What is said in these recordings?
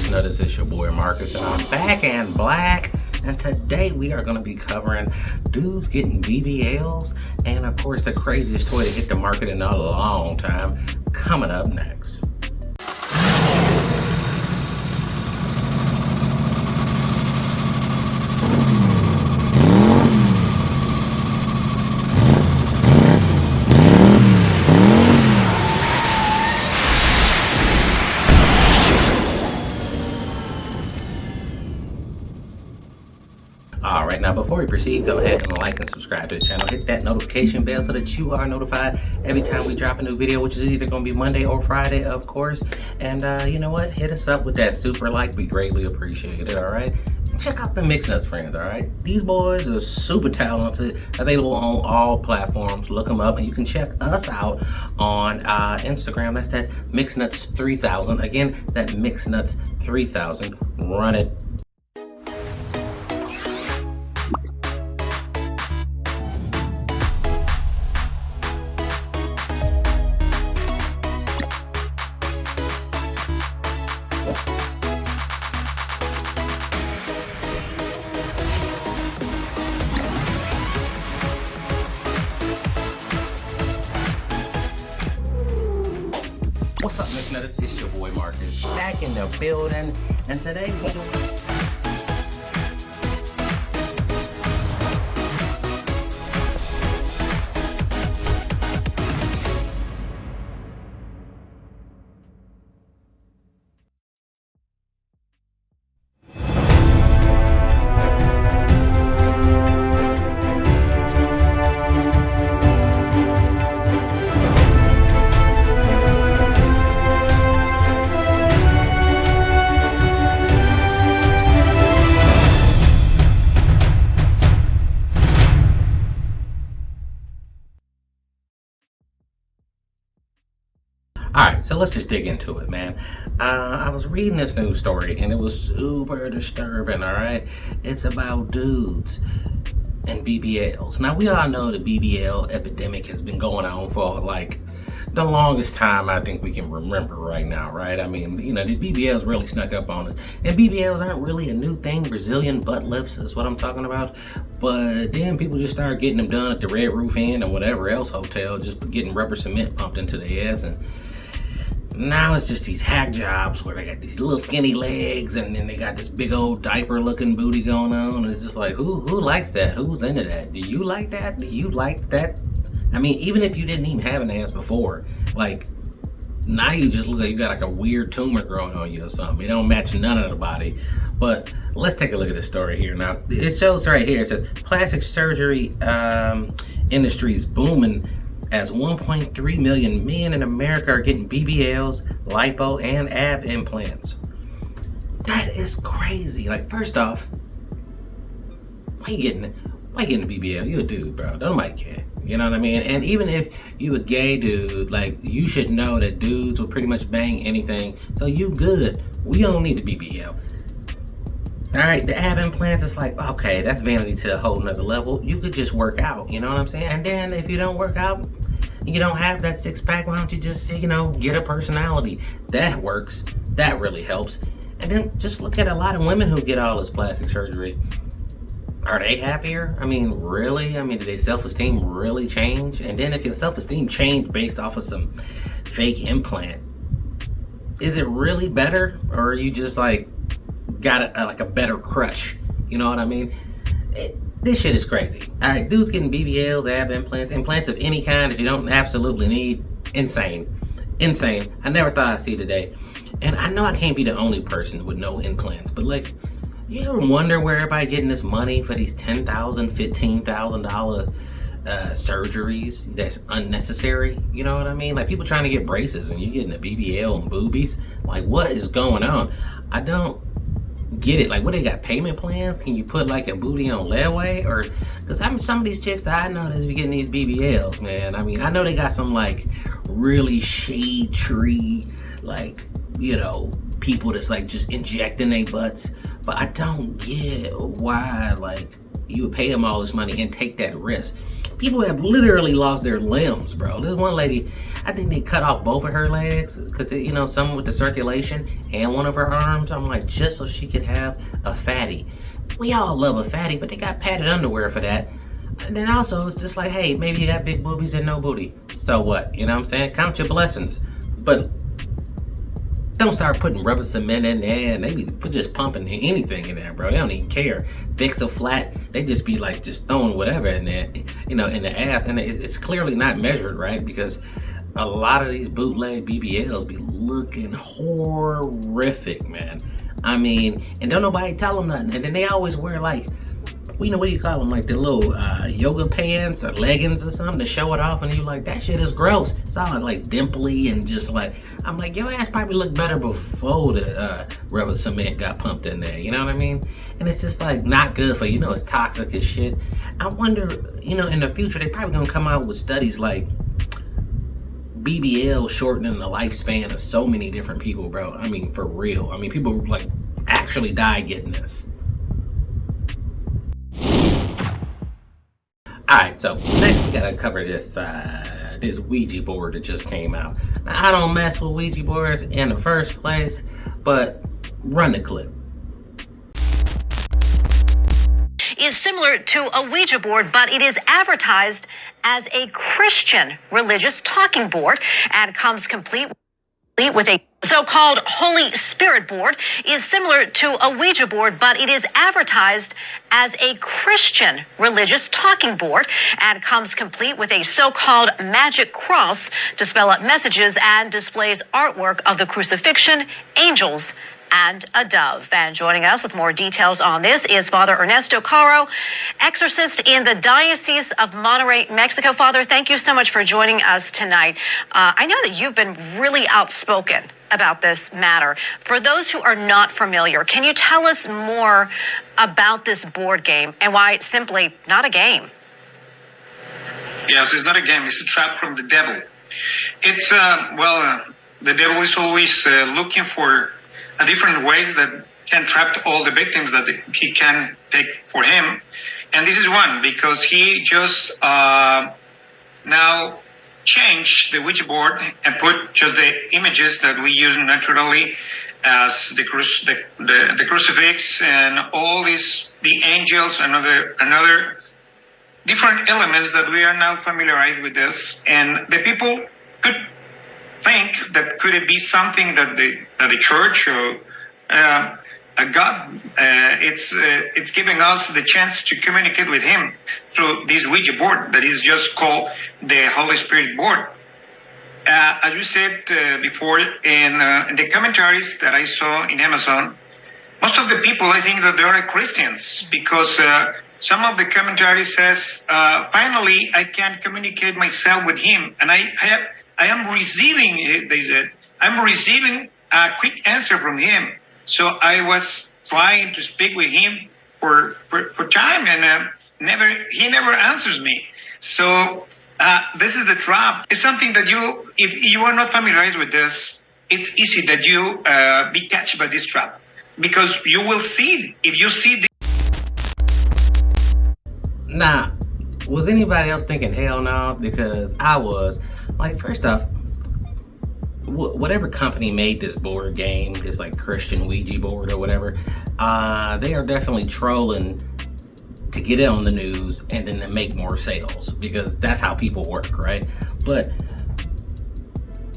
Mixed Nutters? It's your boy Marcus, and I'm back and black. And today we are going to be covering dudes getting BBLs, and of course the craziest toy to hit the market in a long time, coming up next. Alright, now before we proceed, go ahead and like and subscribe to the channel. Hit that notification bell so that you are notified every time we drop a new video, which is either going to be Monday or Friday, of course. And you know what? Hit us up with that super like. We greatly appreciate it, alright? Check out the Mixed Nuts friends, alright? These boys are super talented, available on all platforms. Look them up, and you can check us out on Instagram. That's that Mixed Nuts 3000. Again, that Mixed Nuts 3000. Run it. What's up, Mixed Nutters? It's your boy Marcus, back in the building, and today we're doing... Alright, so let's just dig into it, man. I was reading this news story and it was super disturbing, alright? It's about dudes and BBLs. Now, we all know the BBL epidemic has been going on for like the longest time I think we can remember right now, right? I mean, you know, the BBLs really snuck up on us. And BBLs aren't really a new thing. Brazilian butt lifts is what I'm talking about. But then people just started getting them done at the Red Roof Inn or whatever else hotel, just getting rubber cement pumped into their ass. And now it's just these hack jobs where they got these little skinny legs and then they got this big old diaper looking booty going on. And it's just like, who likes that? Who's into that? Do you like that? Do you like that? I mean, even if you didn't even have an ass before, like, now you just look like you got like a weird tumor growing on you or something. It don't match none of the body. But let's take a look at this story here. Now, it shows right here, it says, plastic surgery industry is booming as 1.3 million men in America are getting BBLs, lipo, and ab implants. That is crazy. Like, first off, why you getting a BBL? You a dude, bro. Nobody care. You know what I mean? And even if you a gay dude, like, you should know that dudes will pretty much bang anything. So you good. We don't need a BBL. Alright, the ab implants is like, okay, that's vanity to a whole nother level. You could just work out, you know what I'm saying? And then if you don't work out, you don't have that six pack, why don't you just, you know, get a personality? That works. That really helps. And then just look at a lot of women who get all this plastic surgery. Are they happier? I mean, really? I mean, did their self-esteem really change? And then if your self-esteem changed based off of some fake implant, is it really better? Or are you just like, got like a better crutch? You know what I mean? This shit is crazy. All right, dudes getting BBLs, ab implants of any kind that you don't absolutely need. Insane. I never thought I'd see today. And I know I can't be the only person with no implants, but like, you ever wonder where everybody getting this money for these $10,000, $15,000 surgeries that's unnecessary? You know what I mean? Like, people trying to get braces and you getting a BBL and boobies. Like, what is going on? I don't get it. Like, what, they got payment plans? Can you put like a booty on layaway? Or because I mean, some of these chicks that I know that's be getting these BBLs, man, I mean, I know they got some like really shade tree, like, you know, people that's like just injecting their butts, but I don't get why like you would pay them all this money and take that risk. People have literally lost their limbs, bro. This one lady, I think they cut off both of her legs because, you know, some with the circulation and one of her arms. I'm like, just so she could have a fatty. We all love a fatty, but they got padded underwear for that. And then also, it's just like, hey, maybe you got big boobies and no booty. So what? You know what I'm saying? Count your blessings. But don't start putting rubber cement in there, and they be just pumping anything in there, bro. They don't even care. Fix a flat, they just be like just throwing whatever in there, you know, in the ass, and it's clearly not measured, right? Because a lot of these bootleg BBLs be looking horrific, man. I mean, and don't nobody tell them nothing, and then they always wear like, you know, what do you call them? Like the little yoga pants or leggings or something to show it off, and you like, that shit is gross. It's all like dimply and just like, I'm like, your ass probably looked better before the rubber cement got pumped in there. You know what I mean? And it's just like not good for you. You know, it's toxic as shit. I wonder, you know, in the future they probably gonna come out with studies like BBL shortening the lifespan of so many different people, bro. I mean, for real. I mean, people like actually die getting this. Alright, so next we gotta cover this this Ouija board that just came out. Now, I don't mess with Ouija boards in the first place, but run the clip. Is similar to a Ouija board, but it is advertised as a Christian religious talking board and comes complete with a so-called Holy Spirit board. Is similar to a Ouija board, but it is advertised as a Christian religious talking board and comes complete with a so-called magic cross to spell out messages and displays artwork of the crucifixion, angels, and a dove. And joining us with more details on this is Father Ernesto Caro, exorcist in the Diocese of Monterrey, Mexico. Father, thank you so much for joining us tonight. I know that you've been really outspoken about this matter. For those who are not familiar, can you tell us more about this board game and why it's simply not a game? Yes, it's not a game. It's a trap from the devil. It's, the devil is always looking for different ways that can trap all the victims that he can take for him. And this is one, because he just now changed the Ouija board and put just the images that we use naturally as the crucifix and all these, the angels and another different elements that we are now familiarized with this. And the people could think that could it be something that the church or a God, it's giving us the chance to communicate with him through this Ouija board that is just called the Holy Spirit board. As you said before, in the commentaries that I saw in Amazon, most of the people, I think that they are Christians, because some of the commentaries says, finally, I can communicate myself with him, and I am receiving, they said, I'm receiving a quick answer from him. So I was trying to speak with him for time, and he never answers me. So this is the trap. It's something that if you are not familiarized with this, it's easy that you be catched by this trap, because you will see, if you see the... Nah, was anybody else thinking hell no? Because I was. Like, first off, whatever company made this board game, this like Christian Ouija board or whatever, they are definitely trolling to get it on the news and then to make more sales, because that's how people work, right? But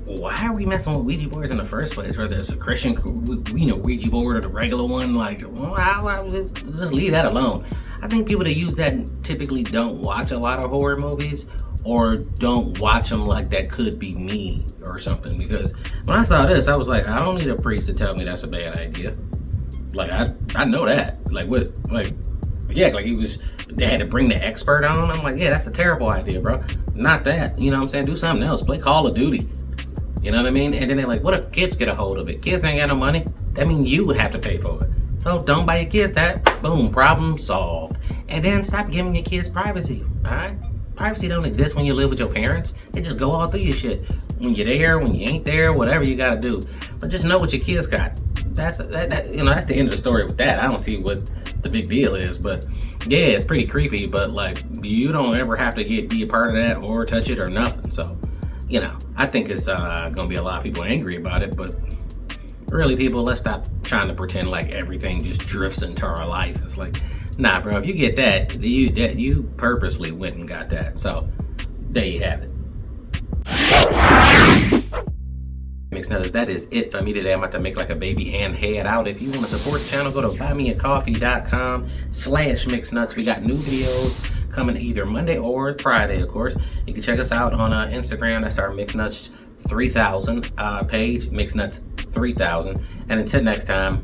why are we messing with Ouija boards in the first place? Whether it's a Christian, Ouija board or the regular one, like, well, I'll just leave that alone. I think people that use that typically don't watch a lot of horror movies, or don't watch them like that could be me or something. Because when I saw this, I was like, I don't need a priest to tell me that's a bad idea. Like, I know that. Like, what? Like, yeah, like they had to bring the expert on. I'm like, yeah, that's a terrible idea, bro. Not that. You know what I'm saying? Do something else. Play Call of Duty. You know what I mean? And then they're like, what if kids get a hold of it? Kids ain't got no money. That means you would have to pay for it. So don't buy your kids that. Boom, problem solved. And then stop giving your kids privacy, all right? Privacy don't exist when you live with your parents. They just go all through your shit. When you're there, when you ain't there, whatever you gotta do. But just know what your kids got. that's that's the end of the story with that. I don't see what the big deal is, but yeah, it's pretty creepy. But like, you don't ever have to be a part of that or touch it or nothing. So, I think it's gonna be a lot of people angry about it. But really, people, let's stop trying to pretend like everything just drifts into our life. It's like, nah, bro. If you get that, you purposely went and got that. So there you have it. Mixed Nutters, that is it for me today. I'm about to make like a baby and head out. If you want to support the channel, go to buymeacoffee.com/mixednuts. We got new videos coming either Monday or Friday, of course. You can check us out on Instagram. That's our Mixed Nuts 3000 page, Mixed Nuts 3000. And until next time,